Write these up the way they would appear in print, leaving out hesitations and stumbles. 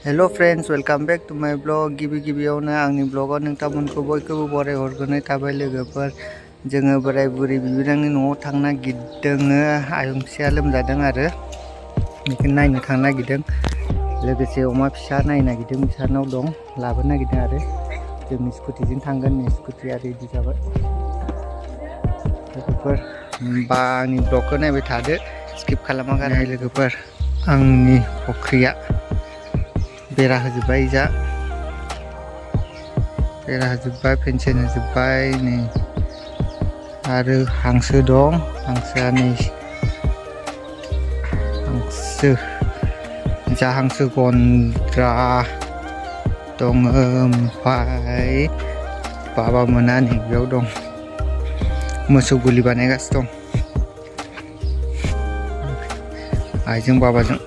Hello friends welcome back to my blog गिबियावनो आंनि ब्लॉगाव नोंथांमोनखौ बयखौबो बराय हरग्रोनाय थाबाय लोगोफोर जोङो बोराय बुरै बिबोनांनि न'आव थांनो नागिरदों आयंसिया लोमजादों आरो बेखौ नायनो थांनो नागिरदों लोगोसे अमा फिसा नायनो नागिरदों बिसानाव दं लाबोनो नागिरदों आरो जों स्कुटिजों थांगोन स्कुटिया रेडि जाबाय लोगोफोर होमबा आंनि ब्लगखौ नायबाय थादो स्किप खालामागारनाय लोगोफोर आंनि फख्रिया बेरा होजोब्बाय जा बेरा होजोब्बाय फेनसिन होजोब्बाय नै आरो हांसो दं हांसोआ नै हांसो गन्द्रा दङ ओमफ्राय बाबा मोना नै बेयाव दं मोसौ गलि बानायगासिनो दं आइजों बाबाजों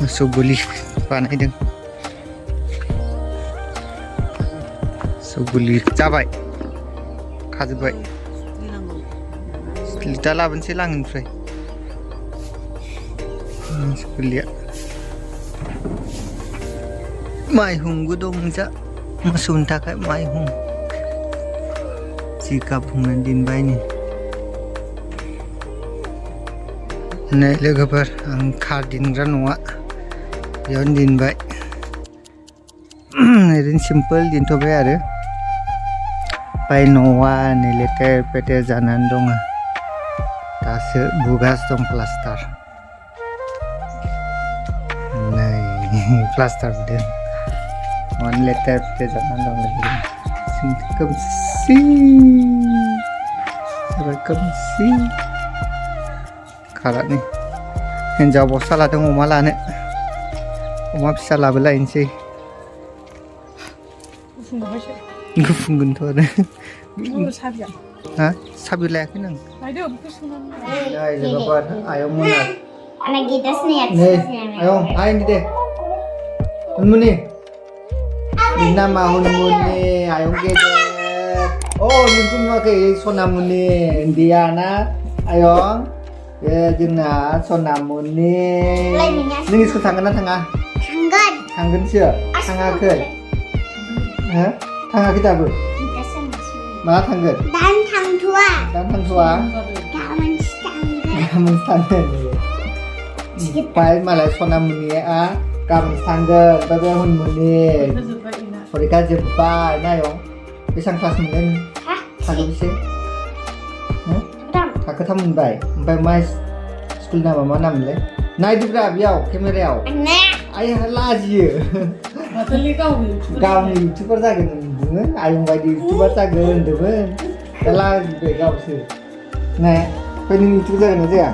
मोसौ गलि बानायदों सौगुलि जाबाय खाजोब्बाय दा लाबोनोसै लांनिफ्राय सौगुलिया माइहुंबो दं जा मोसौनि थाखाय माइहुं जिगाब हुंनानै दोनबाय नै लोगोफोर आं खार दिनग्रा नङा बेयावनो दोनबाय ओरैनो सिम्पोल दोनथ'बाय आरो ओमफ्राय न'आ नै लेथेर फेथेर जानानै दङ दासो बुगासिनो दं प्लास्टार नै प्लास्टार बुदों न'आनो लेथेर फेथेर जानानै दं खोमसि खालारनि हिन्जाव बस्था लादों अमा लानो अमा फिसा लाबोलायनोसै गुफुंगोनथ' आरो हा साबि लायाखै नों लोगोफोर आयं मोना नै आयं आयनि दे हुनमुनि nama Hunmuni ayong gedet oh nunjuk pakai Sonamuni Indiana ayong ya जोंना Sonamuni neng isku tangan tangan sih tangakan ha tangakan dabu mana tangan dan tang tua gaman tangan pai malah Sonamuni gaman tangan babe Hunmuni mereka jebak nayong besang kelas mungkin takut sih takut tamun baik sampai mas sekolah nama mana mulai naik di berapa ya kamera ayah lagi kau ni youtuber saja dengan ayung badi youtuber saja dengan lagi deh kau sih nah pening youtuber saja nanti ya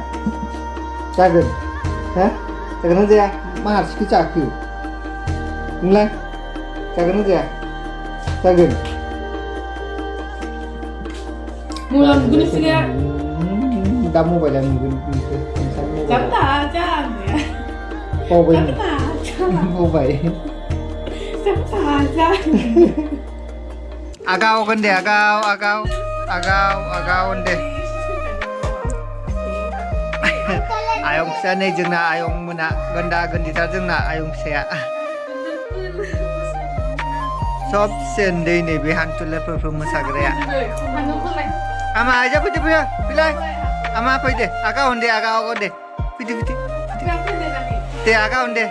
saja saja nanti ya mahal sikit aku mulai Jagan aja, jagan. Mulan gini sih ya. Kamu bayang gini. Jangan aja. Oh bayang. Oh bayang. Jangan aja. Agau kan deh, agau deh. Ayong sana jengna ayong muna ganda gendita jengna ayong saya. सब सेंडे ने बे हांटुले perform मोसाग्राया आमा आजा फैदो फैलाय आमा फैदो आगा होनदे फैदो दे आगा होनदे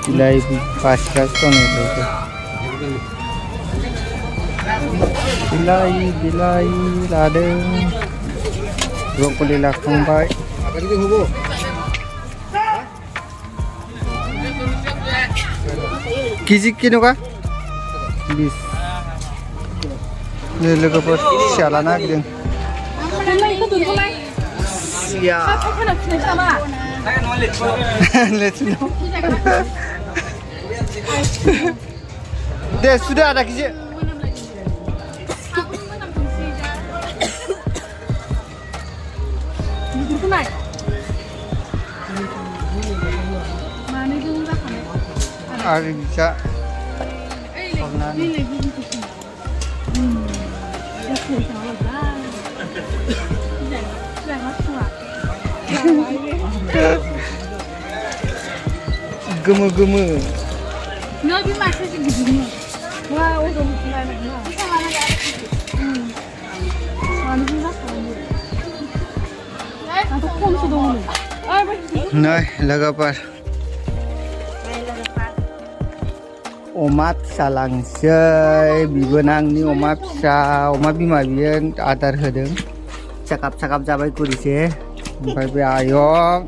बिलाइ पासकास दं बिलाइ लादों ब्रकलि लाखांबाय केजि किन'गा 20 लोगोफोर सिया लाना नागिरदों सिया दे सुदो आदा केजि आरो bisa गोमो गोमो Nó biết mà sao chị bị gì mà. Wow, ôi dồi này này nó. Sao mà nó ra được. Mà nó không rắc rồi. Đấy, nó không sử dụng được. Ơi, bây giờ. Này, logoper. Oma फिसा लांसै बिबो आंनि अमा फिसा अमा बिमा बियो आदार होदों साकाब साकाब जाबाय गुरिसे ओमफ्राय बे आयं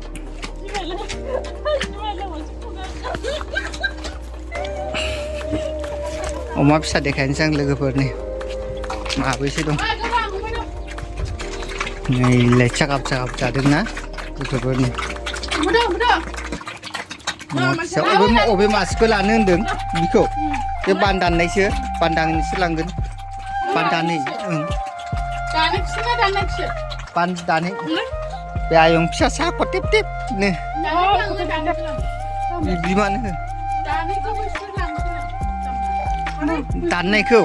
अमा फिसा देखायनोसै आं लोगोफोरनि माबैसे दं नैलाय साकाब साकाब जादोंना गथ'फोरनि अबे मासेखौ लानो होनदों बिखौ बे बान्दाननायसो बान्दानैसो लांगोन बान्दानै बान्दानै बे आयं फिसा साखौ टेप टेपनो बिमानो हो दाननायखौ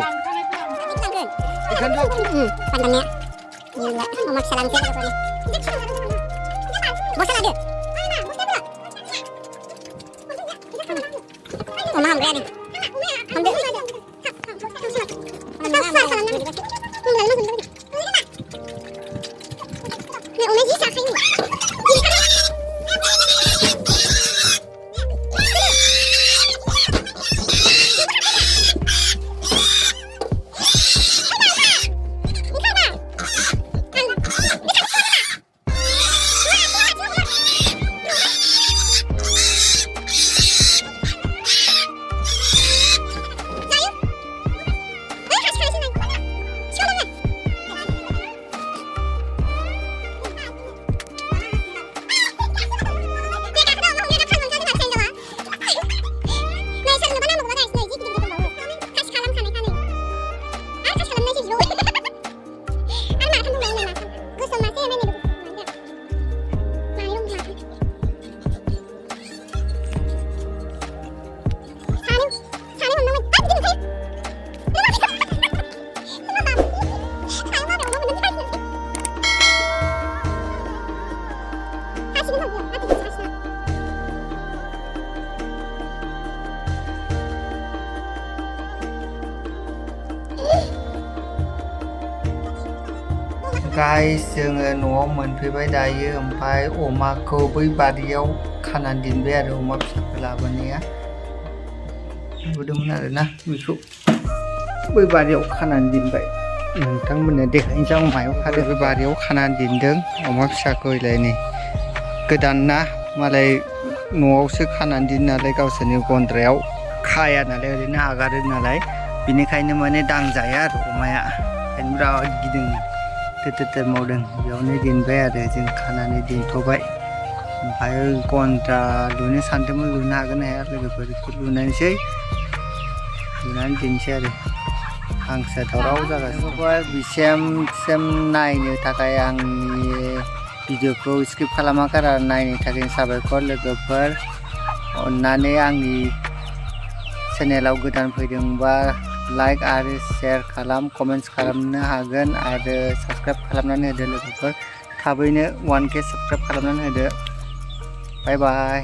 Guys, जोङो न'आव मोनफैबाय दायो ओमफ्राय अमाखौ बै बारियाव खानानै दोनबाय आरो अमा फिसाखौ लाबोनाया नुदोंमोन आरोना बेखौ बै बारियाव खानानै दोनबाय नोंथांमोननो देखायनोसै आं मायाव खादों बे बारियाव खानानै दोनदों अमा फिसाखौ नै गोदान ना मालाय न'आवसो खानानै दोनो नालाय गावसोरनि गन्द्रायाव खाया नालाय ओरैनो आगारो नालाय बिनिखायनो माने दांजाया आरो अमाया ओंखायनो बिराद गिदों थेर मावदों बेयावनो दोनबाय आरो जों खानानै दोनथ'बाय ओमफ्राय गन्द्रा लुनो सानदोंमोन लुनो हागोन ना हाया लोगोफोरखौ लुनानैसै लुनानै दोनसै आरो हांसो दावराव जागासिनो बिसिम नायनो थाखाय आंनि भिडिअखौ स्किप खालामाखै आरो नायनो थाखाय साबायखर लोगोफोर अन्नानै आंनि चेनेलाव गोदान फैदोंबा लाइक आरो शेयार खालाम कमेन्ट्स खालामनो हागोन आरो साबस्क्राइब खालामनानै होदो लोगोफोर थाबैनो 1K साबस्क्राइब खालामनानै होदो बाय बाय